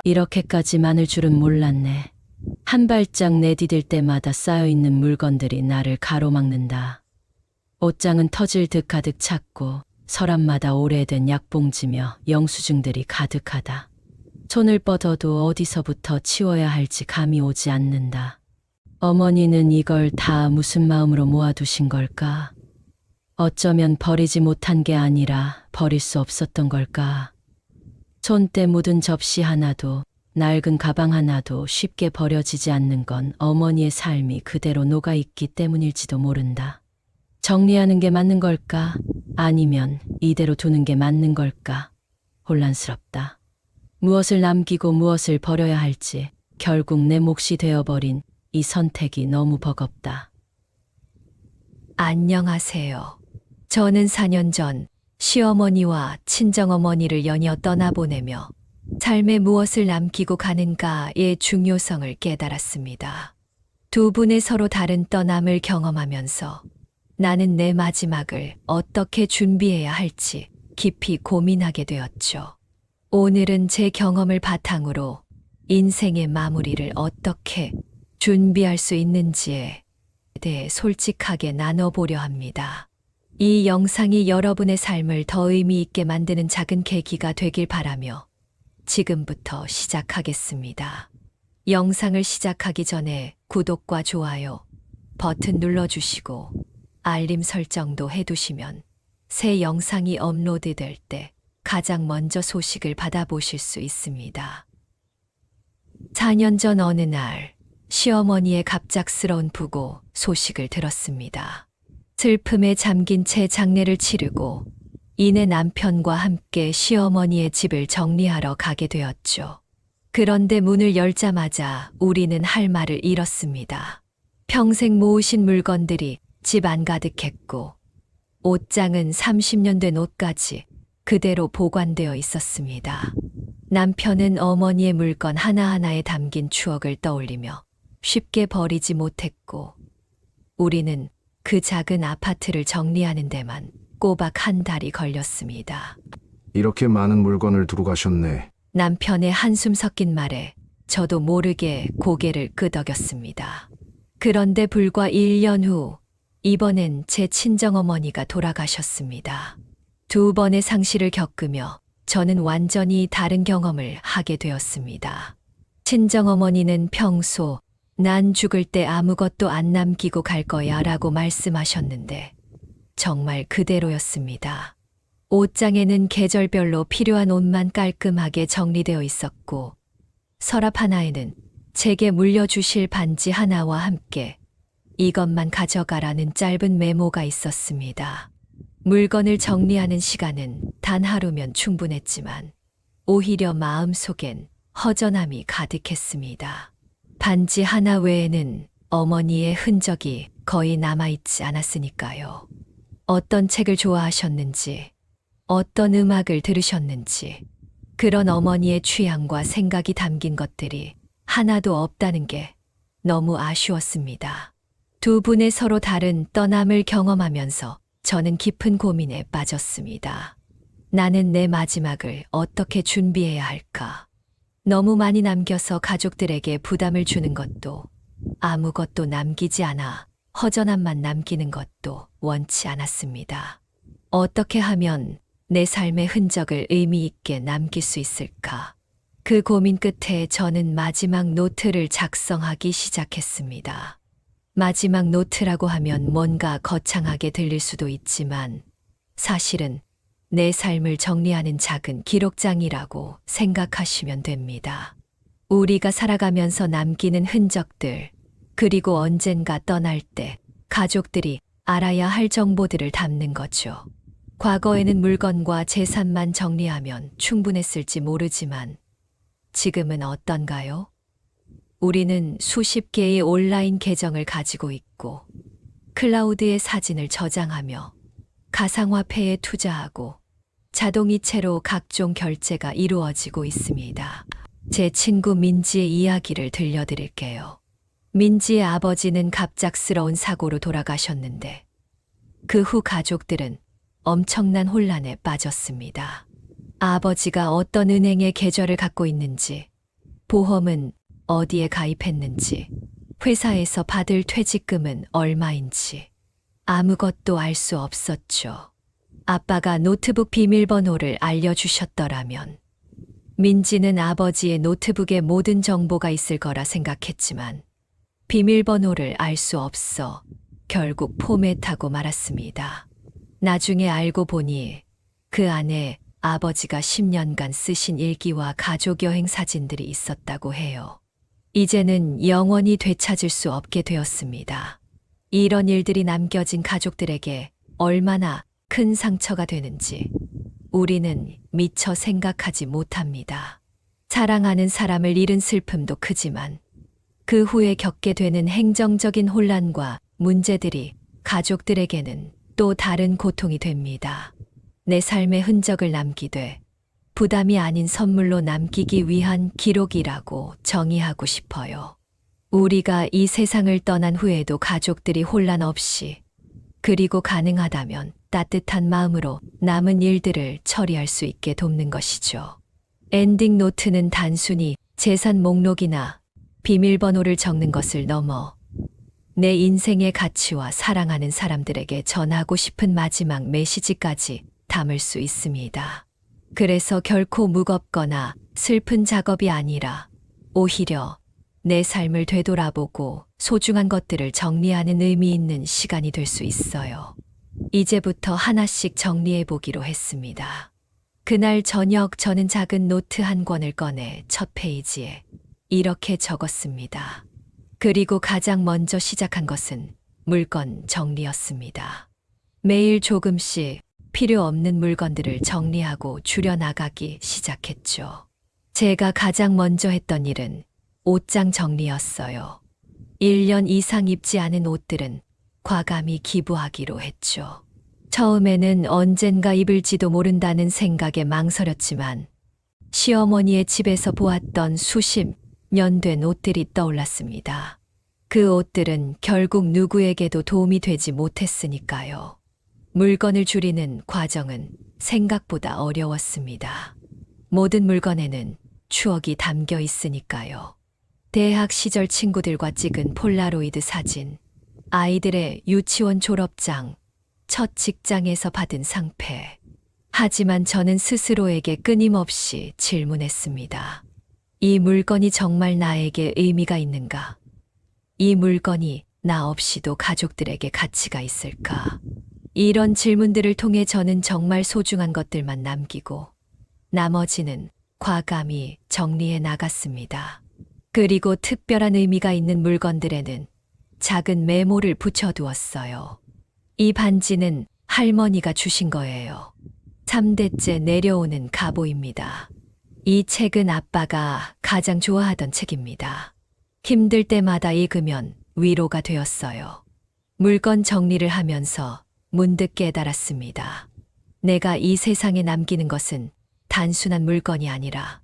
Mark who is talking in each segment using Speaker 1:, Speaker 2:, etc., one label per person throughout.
Speaker 1: 이렇게까지 많을 줄은 몰랐네. 한 발짝 내디딜 때마다 쌓여있는 물건들이 나를 가로막는다. 옷장은 터질 듯 가득 찼고 서랍마다 오래된 약봉지며 영수증들이 가득하다. 손을 뻗어도 어디서부터 치워야 할지 감이 오지 않는다. 어머니는 이걸 다 무슨 마음으로 모아두신 걸까? 어쩌면 버리지 못한 게 아니라 버릴 수 없었던 걸까? 손때 묻은 접시 하나도 낡은 가방 하나도 쉽게 버려지지 않는 건 어머니의 삶이 그대로 녹아있기 때문일지도 모른다. 정리하는 게 맞는 걸까? 아니면 이대로 두는 게 맞는 걸까? 혼란스럽다. 무엇을 남기고 무엇을 버려야 할지 결국 내 몫이 되어버린 이 선택이 너무 버겁다.
Speaker 2: 안녕하세요. 저는 4년 전 시어머니와 친정어머니를 연이어 떠나보내며 삶에 무엇을 남기고 가는가의 중요성을 깨달았습니다. 두 분의 서로 다른 떠남을 경험하면서 나는 내 마지막을 어떻게 준비해야 할지 깊이 고민하게 되었죠. 오늘은 제 경험을 바탕으로 인생의 마무리를 어떻게 준비할 수 있는지에 대해 솔직하게 나눠보려 합니다. 이 영상이 여러분의 삶을 더 의미 있게 만드는 작은 계기가 되길 바라며 지금부터 시작하겠습니다. 영상을 시작하기 전에 구독과 좋아요 버튼 눌러주시고 알림 설정도 해두시면 새 영상이 업로드될 때 가장 먼저 소식을 받아보실 수 있습니다. 4년 전 어느 날 시어머니의 갑작스러운 부고 소식을 들었습니다. 슬픔에 잠긴 채 장례를 치르고 이내 남편과 함께 시어머니의 집을 정리하러 가게 되었죠. 그런데 문을 열자마자 우리는 할 말을 잃었습니다. 평생 모으신 물건들이 집 안 가득했고 옷장은 30년 된 옷까지 그대로 보관되어 있었습니다. 남편은 어머니의 물건 하나하나에 담긴 추억을 떠올리며 쉽게 버리지 못했고 우리는 그 작은 아파트를 정리하는 데만 꼬박 한 달이 걸렸습니다.
Speaker 3: 이렇게 많은 물건을 두고 가셨네.
Speaker 2: 남편의 한숨 섞인 말에 저도 모르게 고개를 끄덕였습니다. 그런데 불과 1년 후 이번엔 제 친정어머니가 돌아가셨습니다. 두 번의 상실을 겪으며 저는 완전히 다른 경험을 하게 되었습니다. 친정어머니는 평소 난 죽을 때 아무것도 안 남기고 갈 거야 라고 말씀하셨는데 정말 그대로였습니다. 옷장에는 계절별로 필요한 옷만 깔끔하게 정리되어 있었고 서랍 하나에는 제게 물려주실 반지 하나와 함께 이것만 가져가라는 짧은 메모가 있었습니다. 물건을 정리하는 시간은 단 하루면 충분했지만 오히려 마음속엔 허전함이 가득했습니다. 반지 하나 외에는 어머니의 흔적이 거의 남아있지 않았으니까요. 어떤 책을 좋아하셨는지, 어떤 음악을 들으셨는지, 그런 어머니의 취향과 생각이 담긴 것들이 하나도 없다는 게 너무 아쉬웠습니다. 두 분의 서로 다른 떠남을 경험하면서 저는 깊은 고민에 빠졌습니다. 나는 내 마지막을 어떻게 준비해야 할까? 너무 많이 남겨서 가족들에게 부담을 주는 것도 아무것도 남기지 않아 허전함만 남기는 것도 원치 않았습니다. 어떻게 하면 내 삶의 흔적을 의미 있게 남길 수 있을까? 그 고민 끝에 저는 마지막 노트를 작성하기 시작했습니다. 마지막 노트라고 하면 뭔가 거창하게 들릴 수도 있지만 사실은 내 삶을 정리하는 작은 기록장이라고 생각하시면 됩니다. 우리가 살아가면서 남기는 흔적들, 그리고 언젠가 떠날 때 가족들이 알아야 할 정보들을 담는 거죠. 과거에는 물건과 재산만 정리하면 충분했을지 모르지만 지금은 어떤가요? 우리는 수십 개의 온라인 계정을 가지고 있고 클라우드에 사진을 저장하며 가상화폐에 투자하고 자동이체로 각종 결제가 이루어지고 있습니다. 제 친구 민지의 이야기를 들려드릴게요. 민지의 아버지는 갑작스러운 사고로 돌아가셨는데 그 후 가족들은 엄청난 혼란에 빠졌습니다. 아버지가 어떤 은행에 계좌를 갖고 있는지, 보험은 어디에 가입했는지, 회사에서 받을 퇴직금은 얼마인지 아무것도 알 수 없었죠. 아빠가 노트북 비밀번호를 알려주셨더라면 민지는 아버지의 노트북에 모든 정보가 있을 거라 생각했지만 비밀번호를 알 수 없어 결국 포맷하고 말았습니다. 나중에 알고 보니 그 안에 아버지가 10년간 쓰신 일기와 가족여행 사진들이 있었다고 해요. 이제는 영원히 되찾을 수 없게 되었습니다. 이런 일들이 남겨진 가족들에게 얼마나 큰 상처가 되는지 우리는 미처 생각하지 못합니다. 사랑하는 사람을 잃은 슬픔도 크지만 그 후에 겪게 되는 행정적인 혼란과 문제들이 가족들에게는 또 다른 고통이 됩니다. 내 삶의 흔적을 남기되 부담이 아닌 선물로 남기기 위한 기록이라고 정의하고 싶어요. 우리가 이 세상을 떠난 후에도 가족들이 혼란 없이 그리고 가능하다면 따뜻한 마음으로 남은 일들을 처리할 수 있게 돕는 것이죠. 엔딩 노트는 단순히 재산 목록이나 비밀번호를 적는 것을 넘어 내 인생의 가치와 사랑하는 사람들에게 전하고 싶은 마지막 메시지까지 담을 수 있습니다. 그래서 결코 무겁거나 슬픈 작업이 아니라 오히려 내 삶을 되돌아보고 소중한 것들을 정리하는 의미 있는 시간이 될 수 있어요. 이제부터 하나씩 정리해 보기로 했습니다. 그날 저녁 저는 작은 노트 한 권을 꺼내 첫 페이지에 이렇게 적었습니다. 그리고 가장 먼저 시작한 것은 물건 정리였습니다. 매일 조금씩 필요 없는 물건들을 정리하고 줄여나가기 시작했죠. 제가 가장 먼저 했던 일은 옷장 정리였어요. 1년 이상 입지 않은 옷들은 과감히 기부하기로 했죠. 처음에는 언젠가 입을지도 모른다는 생각에 망설였지만 시어머니의 집에서 보았던 수십 년 된 옷들이 떠올랐습니다. 그 옷들은 결국 누구에게도 도움이 되지 못했으니까요. 물건을 줄이는 과정은 생각보다 어려웠습니다. 모든 물건에는 추억이 담겨 있으니까요. 대학 시절 친구들과 찍은 폴라로이드 사진, 아이들의 유치원 졸업장, 첫 직장에서 받은 상패. 하지만 저는 스스로에게 끊임없이 질문했습니다. 이 물건이 정말 나에게 의미가 있는가? 이 물건이 나 없이도 가족들에게 가치가 있을까? 이런 질문들을 통해 저는 정말 소중한 것들만 남기고 나머지는 과감히 정리해 나갔습니다. 그리고 특별한 의미가 있는 물건들에는 작은 메모를 붙여두었어요. 이 반지는 할머니가 주신 거예요. 3대째 내려오는 가보입니다. 이 책은 아빠가 가장 좋아하던 책입니다. 힘들 때마다 읽으면 위로가 되었어요. 물건 정리를 하면서 문득 깨달았습니다. 내가 이 세상에 남기는 것은 단순한 물건이 아니라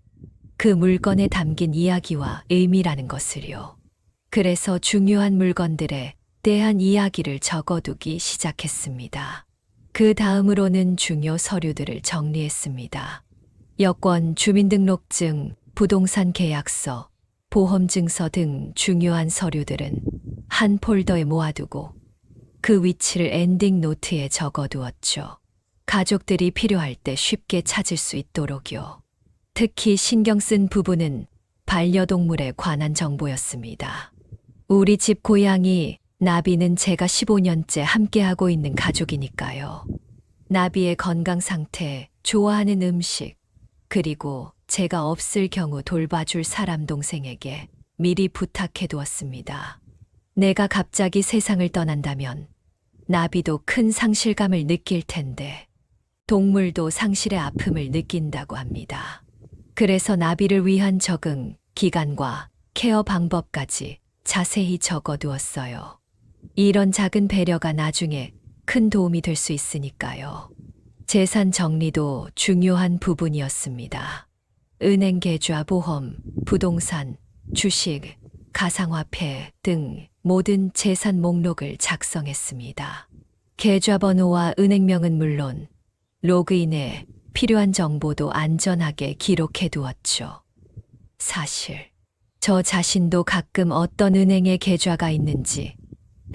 Speaker 2: 그 물건에 담긴 이야기와 의미라는 것을요. 그래서 중요한 물건들에 대한 이야기를 적어두기 시작했습니다. 그 다음으로는 중요 서류들을 정리했습니다. 여권, 주민등록증, 부동산 계약서, 보험증서 등 중요한 서류들은 한 폴더에 모아두고 그 위치를 엔딩 노트에 적어두었죠. 가족들이 필요할 때 쉽게 찾을 수 있도록요. 특히 신경 쓴 부분은 반려동물에 관한 정보였습니다. 우리 집 고양이 나비는 제가 15년째 함께하고 있는 가족이니까요. 나비의 건강 상태, 좋아하는 음식, 그리고 제가 없을 경우 돌봐줄 사람 동생에게 미리 부탁해 두었습니다. 내가 갑자기 세상을 떠난다면 나비도 큰 상실감을 느낄 텐데 동물도 상실의 아픔을 느낀다고 합니다. 그래서 나비를 위한 적응, 기간과 케어 방법까지 자세히 적어 두었어요. 이런 작은 배려가 나중에 큰 도움이 될 수 있으니까요. 재산 정리도 중요한 부분이었습니다. 은행 계좌, 보험, 부동산, 주식, 가상화폐 등 모든 재산 목록을 작성했습니다. 계좌번호와 은행명은 물론 로그인에 필요한 정보도 안전하게 기록해 두었죠. 사실 저 자신도 가끔 어떤 은행에 계좌가 있는지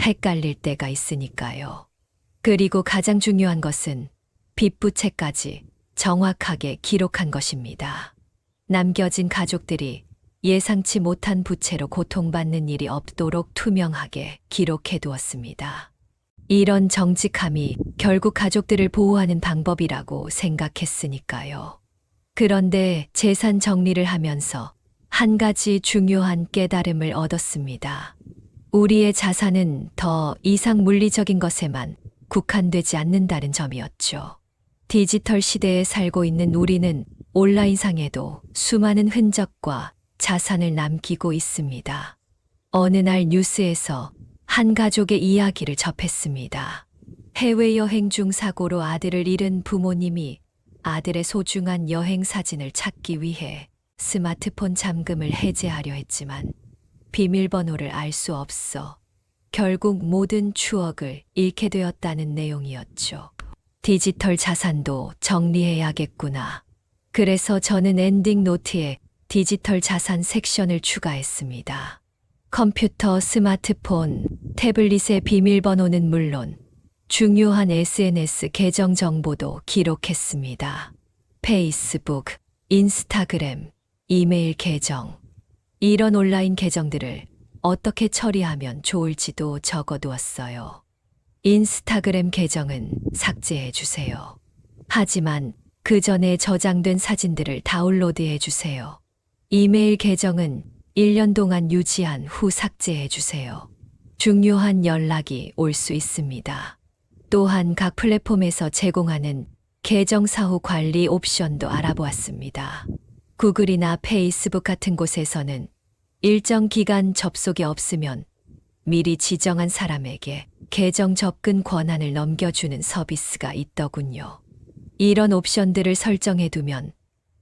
Speaker 2: 헷갈릴 때가 있으니까요. 그리고 가장 중요한 것은 빚부채까지 정확하게 기록한 것입니다. 남겨진 가족들이 예상치 못한 부채로 고통받는 일이 없도록 투명하게 기록해 두었습니다. 이런 정직함이 결국 가족들을 보호하는 방법이라고 생각했으니까요. 그런데 재산 정리를 하면서 한 가지 중요한 깨달음을 얻었습니다. 우리의 자산은 더 이상 물리적인 것에만 국한되지 않는다는 점이었죠. 디지털 시대에 살고 있는 우리는 온라인상에도 수많은 흔적과 자산을 남기고 있습니다. 어느 날 뉴스에서 한 가족의 이야기를 접했습니다. 해외여행 중 사고로 아들을 잃은 부모님이 아들의 소중한 여행 사진을 찾기 위해 스마트폰 잠금을 해제하려 했지만 비밀번호를 알 수 없어 결국 모든 추억을 잃게 되었다는 내용이었죠. 디지털 자산도 정리해야겠구나. 그래서 저는 엔딩 노트에 디지털 자산 섹션을 추가했습니다. 컴퓨터, 스마트폰, 태블릿의 비밀번호는 물론 중요한 SNS 계정 정보도 기록했습니다. 페이스북, 인스타그램, 이메일 계정, 이런 온라인 계정들을 어떻게 처리하면 좋을지도 적어두었어요. 인스타그램 계정은 삭제해 주세요. 하지만 그 전에 저장된 사진들을 다운로드해 주세요. 이메일 계정은 1년 동안 유지한 후 삭제해 주세요. 중요한 연락이 올 수 있습니다. 또한 각 플랫폼에서 제공하는 계정 사후 관리 옵션도 알아보았습니다. 구글이나 페이스북 같은 곳에서는 일정 기간 접속이 없으면 미리 지정한 사람에게 계정 접근 권한을 넘겨주는 서비스가 있더군요. 이런 옵션들을 설정해두면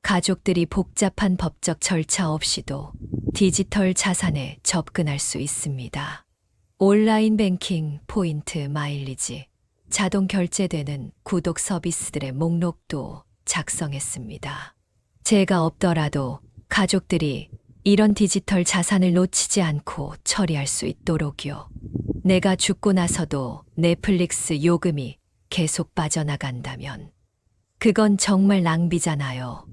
Speaker 2: 가족들이 복잡한 법적 절차 없이도 디지털 자산에 접근할 수 있습니다. 온라인 뱅킹, 포인트, 마일리지, 자동 결제되는 구독 서비스들의 목록도 작성했습니다. 제가 없더라도 가족들이 이런 디지털 자산을 놓치지 않고 처리할 수 있도록요. 내가 죽고 나서도 넷플릭스 요금이 계속 빠져나간다면 그건 정말 낭비잖아요.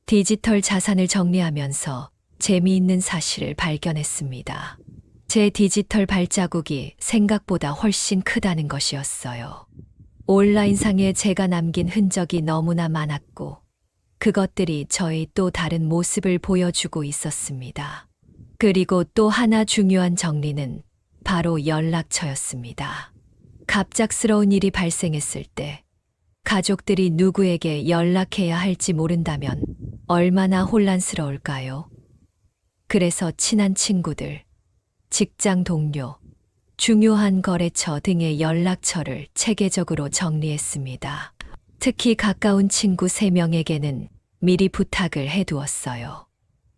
Speaker 2: 디지털 자산을 정리하면서 재미있는 사실을 발견했습니다. 제 디지털 발자국이 생각보다 훨씬 크다는 것이었어요. 온라인상에 제가 남긴 흔적이 너무나 많았고 그것들이 저의 또 다른 모습을 보여주고 있었습니다. 그리고 또 하나 중요한 정리는 바로 연락처였습니다. 갑작스러운 일이 발생했을 때 가족들이 누구에게 연락해야 할지 모른다면 얼마나 혼란스러울까요? 그래서 친한 친구들, 직장 동료, 중요한 거래처 등의 연락처를 체계적으로 정리했습니다. 특히 가까운 친구 3명에게는 미리 부탁을 해두었어요.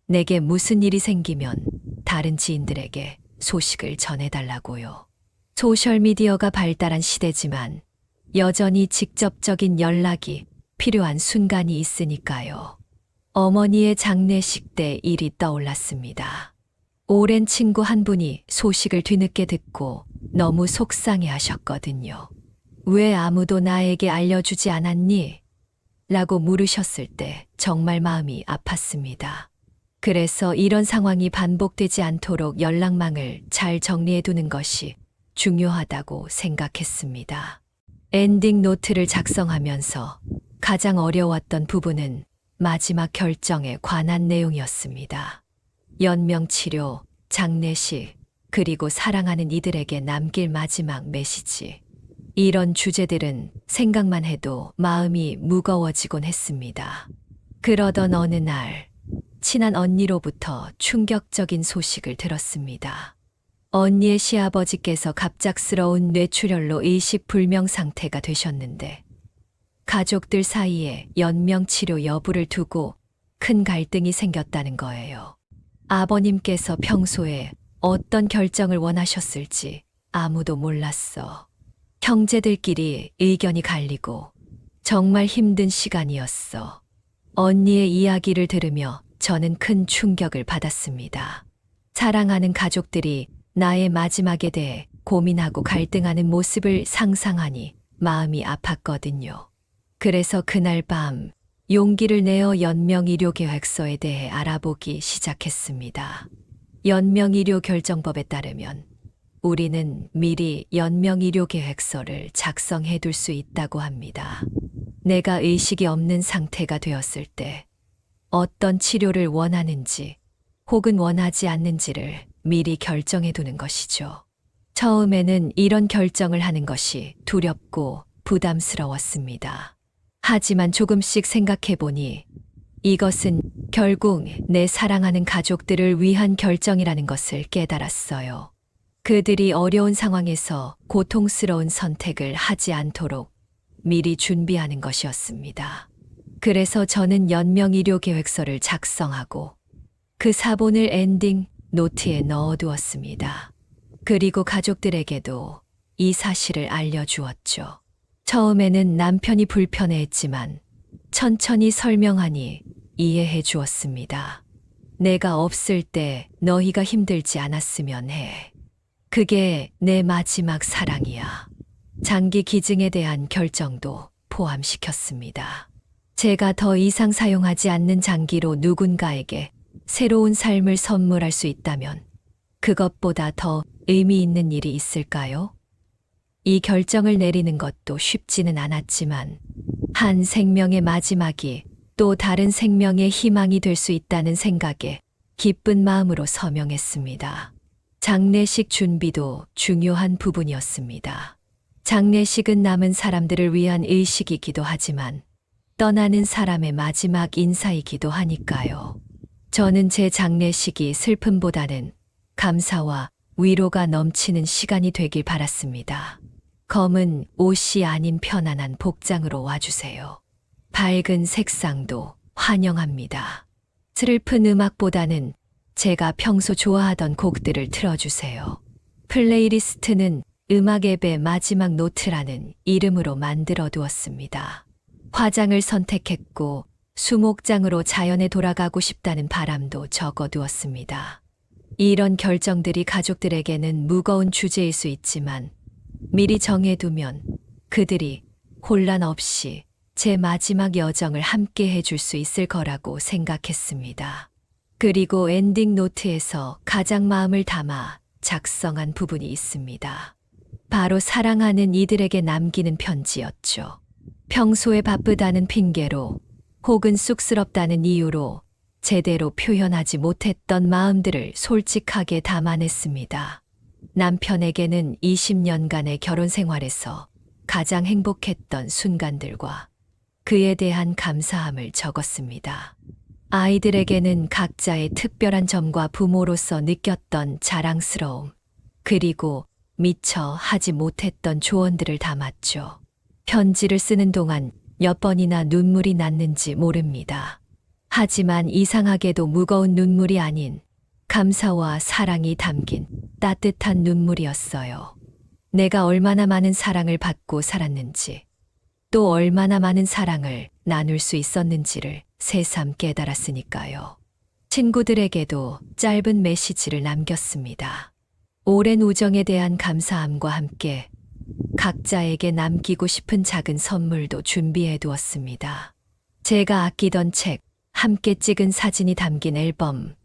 Speaker 2: 내게 무슨 일이 생기면 다른 지인들에게 소식을 전해달라고요. 소셜미디어가 발달한 시대지만 여전히 직접적인 연락이 필요한 순간이 있으니까요. 어머니의 장례식 때 일이 떠올랐습니다. 오랜 친구 한 분이 소식을 뒤늦게 듣고 너무 속상해 하셨거든요. 왜 아무도 나에게 알려주지 않았니? 라고 물으셨을 때 정말 마음이 아팠습니다. 그래서 이런 상황이 반복되지 않도록 연락망을 잘 정리해 두는 것이 중요하다고 생각했습니다. 엔딩 노트를 작성하면서 가장 어려웠던 부분은 마지막 결정에 관한 내용이었습니다. 연명치료, 장례식, 그리고 사랑하는 이들에게 남길 마지막 메시지. 이런 주제들은 생각만 해도 마음이 무거워지곤 했습니다. 그러던 어느 날, 친한 언니로부터 충격적인 소식을 들었습니다. 언니의 시아버지께서 갑작스러운 뇌출혈로 의식불명 상태가 되셨는데, 가족들 사이에 연명치료 여부를 두고 큰 갈등이 생겼다는 거예요. 아버님께서 평소에 어떤 결정을 원하셨을지 아무도 몰랐어. 형제들끼리 의견이 갈리고 정말 힘든 시간이었어. 언니의 이야기를 들으며 저는 큰 충격을 받았습니다. 사랑하는 가족들이 나의 마지막에 대해 고민하고 갈등하는 모습을 상상하니 마음이 아팠거든요. 그래서 그날 밤 용기를 내어 연명의료계획서에 대해 알아보기 시작했습니다. 연명의료 결정법에 따르면 우리는 미리 연명의료계획서를 작성해 둘 수 있다고 합니다. 내가 의식이 없는 상태가 되었을 때 어떤 치료를 원하는지 혹은 원하지 않는지를 미리 결정해 두는 것이죠. 처음에는 이런 결정을 하는 것이 두렵고 부담스러웠습니다. 하지만 조금씩 생각해 보니 이것은 결국 내 사랑하는 가족들을 위한 결정이라는 것을 깨달았어요. 그들이 어려운 상황에서 고통스러운 선택을 하지 않도록 미리 준비하는 것이었습니다. 그래서 저는 연명의료 계획서를 작성하고 그 사본을 엔딩 노트에 넣어두었습니다. 그리고 가족들에게도 이 사실을 알려주었죠. 처음에는 남편이 불편해했지만 천천히 설명하니 이해해 주었습니다. 내가 없을 때 너희가 힘들지 않았으면 해. 그게 내 마지막 사랑이야. 장기 기증에 대한 결정도 포함시켰습니다. 제가 더 이상 사용하지 않는 장기로 누군가에게 새로운 삶을 선물할 수 있다면 그것보다 더 의미 있는 일이 있을까요? 이 결정을 내리는 것도 쉽지는 않았지만 한 생명의 마지막이 또 다른 생명의 희망이 될 수 있다는 생각에 기쁜 마음으로 서명했습니다. 장례식 준비도 중요한 부분이었습니다. 장례식은 남은 사람들을 위한 의식이기도 하지만 떠나는 사람의 마지막 인사이기도 하니까요. 저는 제 장례식이 슬픔보다는 감사와 위로가 넘치는 시간이 되길 바랐습니다. 검은 옷이 아닌 편안한 복장으로 와주세요. 밝은 색상도 환영합니다. 슬픈 음악보다는 제가 평소 좋아하던 곡들을 틀어주세요. 플레이리스트는 음악 앱의 마지막 노트라는 이름으로 만들어 두었습니다. 화장을 선택했고 수목장으로 자연에 돌아가고 싶다는 바람도 적어 두었습니다. 이런 결정들이 가족들에게는 무거운 주제일 수 있지만 미리 정해두면 그들이 혼란 없이 제 마지막 여정을 함께 해줄 수 있을 거라고 생각했습니다. 그리고 엔딩 노트에서 가장 마음을 담아 작성한 부분이 있습니다. 바로 사랑하는 이들에게 남기는 편지였죠. 평소에 바쁘다는 핑계로 혹은 쑥스럽다는 이유로 제대로 표현하지 못했던 마음들을 솔직하게 담아냈습니다. 남편에게는 20년간의 결혼 생활에서 가장 행복했던 순간들과 그에 대한 감사함을 적었습니다. 아이들에게는 각자의 특별한 점과 부모로서 느꼈던 자랑스러움, 그리고 미처 하지 못했던 조언들을 담았죠. 편지를 쓰는 동안 몇 번이나 눈물이 났는지 모릅니다. 하지만 이상하게도 무거운 눈물이 아닌 감사와 사랑이 담긴 따뜻한 눈물이었어요. 내가 얼마나 많은 사랑을 받고 살았는지, 또 얼마나 많은 사랑을 나눌 수 있었는지를 새삼 깨달았으니까요. 친구들에게도 짧은 메시지를 남겼습니다. 오랜 우정에 대한 감사함과 함께 각자에게 남기고 싶은 작은 선물도 준비해 두었습니다. 제가 아끼던 책, 함께 찍은 사진이 담긴 앨범,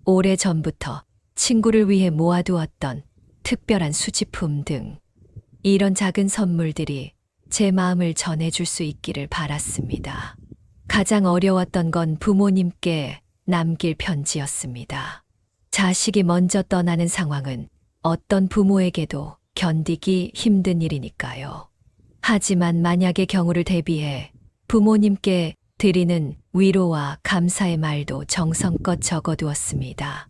Speaker 2: 오래전부터 친구를 위해 모아두었던 특별한 수집품 등 이런 작은 선물들이 제 마음을 전해줄 수 있기를 바랐습니다. 가장 어려웠던 건 부모님께 남길 편지였습니다. 자식이 먼저 떠나는 상황은 어떤 부모에게도 견디기 힘든 일이니까요. 하지만 만약의 경우를 대비해 부모님께 드리는 위로와 감사의 말도 정성껏 적어두었습니다.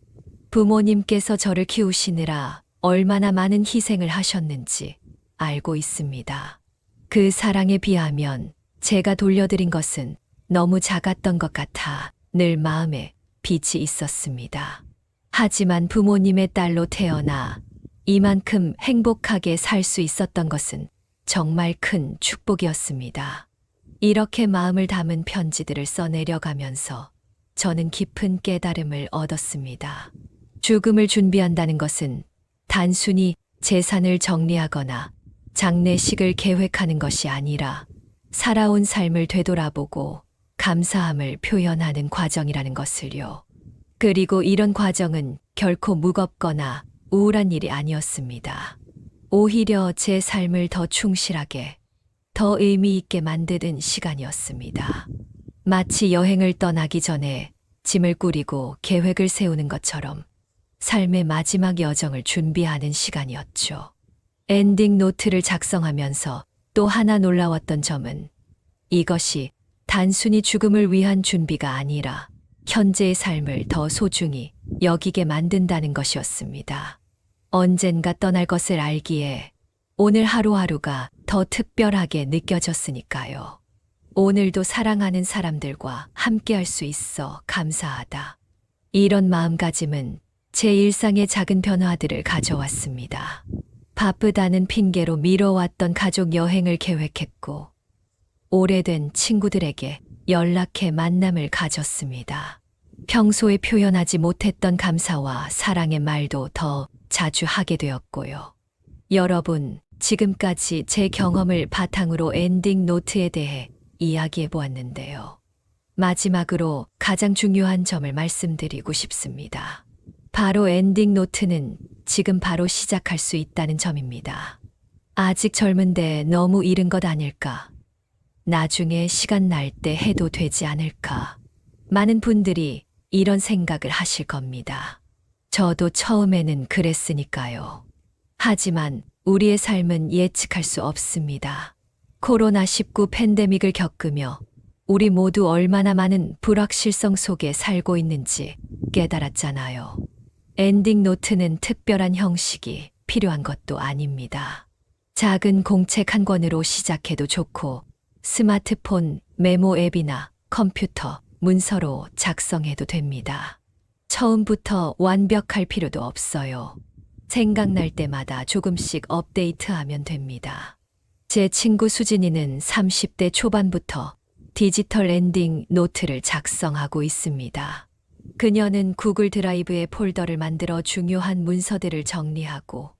Speaker 2: 부모님께서 저를 키우시느라 얼마나 많은 희생을 하셨는지 알고 있습니다. 그 사랑에 비하면 제가 돌려드린 것은 너무 작았던 것 같아 늘 마음에 빚이 있었습니다. 하지만 부모님의 딸로 태어나 이만큼 행복하게 살 수 있었던 것은 정말 큰 축복이었습니다. 이렇게 마음을 담은 편지들을 써내려가면서 저는 깊은 깨달음을 얻었습니다. 죽음을 준비한다는 것은 단순히 재산을 정리하거나 장례식을 계획하는 것이 아니라 살아온 삶을 되돌아보고 감사함을 표현하는 과정이라는 것을요. 그리고 이런 과정은 결코 무겁거나 우울한 일이 아니었습니다. 오히려 제 삶을 더 충실하게, 더 의미 있게 만드는 시간이었습니다. 마치 여행을 떠나기 전에 짐을 꾸리고 계획을 세우는 것처럼 삶의 마지막 여정을 준비하는 시간이었죠. 엔딩 노트를 작성하면서 또 하나 놀라웠던 점은 이것이 단순히 죽음을 위한 준비가 아니라 현재의 삶을 더 소중히 여기게 만든다는 것이었습니다. 언젠가 떠날 것을 알기에 오늘 하루하루가 더 특별하게 느껴졌으니까요. 오늘도 사랑하는 사람들과 함께할 수 있어 감사하다. 이런 마음가짐은 제 일상의 작은 변화들을 가져왔습니다. 바쁘다는 핑계로 미뤄왔던 가족 여행을 계획했고, 오래된 친구들에게 연락해 만남을 가졌습니다. 평소에 표현하지 못했던 감사와 사랑의 말도 더 자주 하게 되었고요. 여러분, 지금까지 제 경험을 바탕으로 엔딩 노트에 대해 이야기해 보았는데요. 마지막으로 가장 중요한 점을 말씀드리고 싶습니다. 바로 엔딩 노트는 지금 바로 시작할 수 있다는 점입니다. 아직 젊은데 너무 이른 것 아닐까? 나중에 시간 날 때 해도 되지 않을까? 많은 분들이 이런 생각을 하실 겁니다. 저도 처음에는 그랬으니까요. 하지만 우리의 삶은 예측할 수 없습니다. 코로나19 팬데믹을 겪으며 우리 모두 얼마나 많은 불확실성 속에 살고 있는지 깨달았잖아요. 엔딩 노트는 특별한 형식이 필요한 것도 아닙니다. 작은 공책 한 권으로 시작해도 좋고 스마트폰 메모 앱이나 컴퓨터 문서로 작성해도 됩니다. 처음부터 완벽할 필요도 없어요. 생각날 때마다 조금씩 업데이트하면 됩니다. 제 친구 수진이는 30대 초반부터 디지털 엔딩 노트를 작성하고 있습니다. 그녀는 구글 드라이브에 폴더를 만들어 중요한 문서들을 정리하고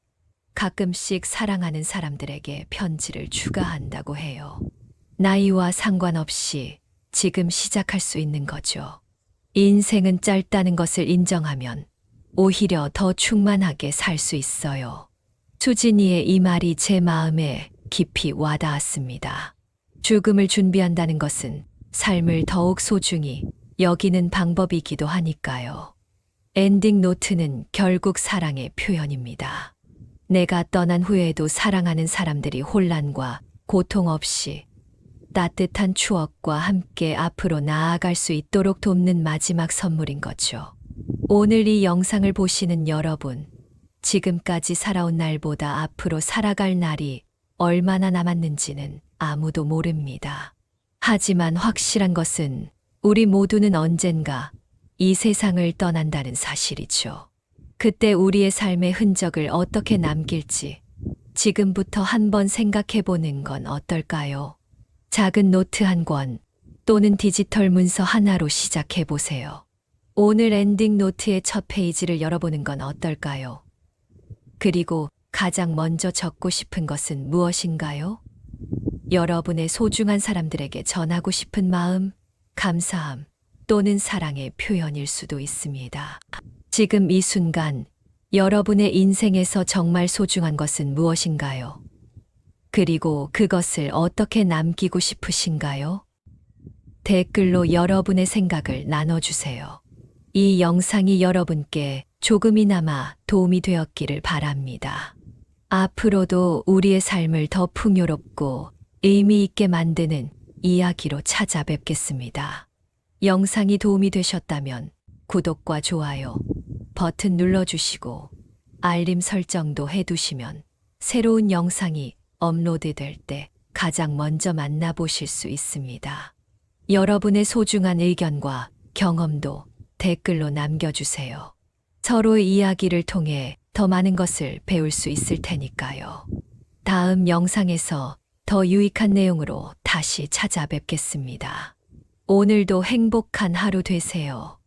Speaker 2: 가끔씩 사랑하는 사람들에게 편지를 추가한다고 해요. 나이와 상관없이 지금 시작할 수 있는 거죠. 인생은 짧다는 것을 인정하면 오히려 더 충만하게 살 수 있어요. 수진이의 이 말이 제 마음에 깊이 와닿았습니다. 죽음을 준비한다는 것은 삶을 더욱 소중히 여기는 방법이기도 하니까요. 엔딩 노트는 결국 사랑의 표현입니다. 내가 떠난 후에도 사랑하는 사람들이 혼란과 고통 없이 따뜻한 추억과 함께 앞으로 나아갈 수 있도록 돕는 마지막 선물인 거죠. 오늘 이 영상을 보시는 여러분, 지금까지 살아온 날보다 앞으로 살아갈 날이 얼마나 남았는지는 아무도 모릅니다. 하지만 확실한 것은 우리 모두는 언젠가 이 세상을 떠난다는 사실이죠. 그때 우리의 삶의 흔적을 어떻게 남길지 지금부터 한번 생각해 보는 건 어떨까요? 작은 노트 한 권 또는 디지털 문서 하나로 시작해 보세요. 오늘 엔딩 노트의 첫 페이지를 열어보는 건 어떨까요? 그리고 가장 먼저 적고 싶은 것은 무엇인가요? 여러분의 소중한 사람들에게 전하고 싶은 마음, 감사함 또는 사랑의 표현일 수도 있습니다. 지금 이 순간 여러분의 인생에서 정말 소중한 것은 무엇인가요? 그리고 그것을 어떻게 남기고 싶으신가요? 댓글로 여러분의 생각을 나눠주세요. 이 영상이 여러분께 조금이나마 도움이 되었기를 바랍니다. 앞으로도 우리의 삶을 더 풍요롭고 의미 있게 만드는 이야기로 찾아뵙겠습니다. 영상이 도움이 되셨다면 구독과 좋아요 버튼 눌러주시고 알림 설정도 해두시면 새로운 영상이 업로드될 때 가장 먼저 만나보실 수 있습니다. 여러분의 소중한 의견과 경험도 댓글로 남겨주세요. 서로의 이야기를 통해 더 많은 것을 배울 수 있을 테니까요. 다음 영상에서 더 유익한 내용으로 다시 찾아뵙겠습니다. 오늘도 행복한 하루 되세요.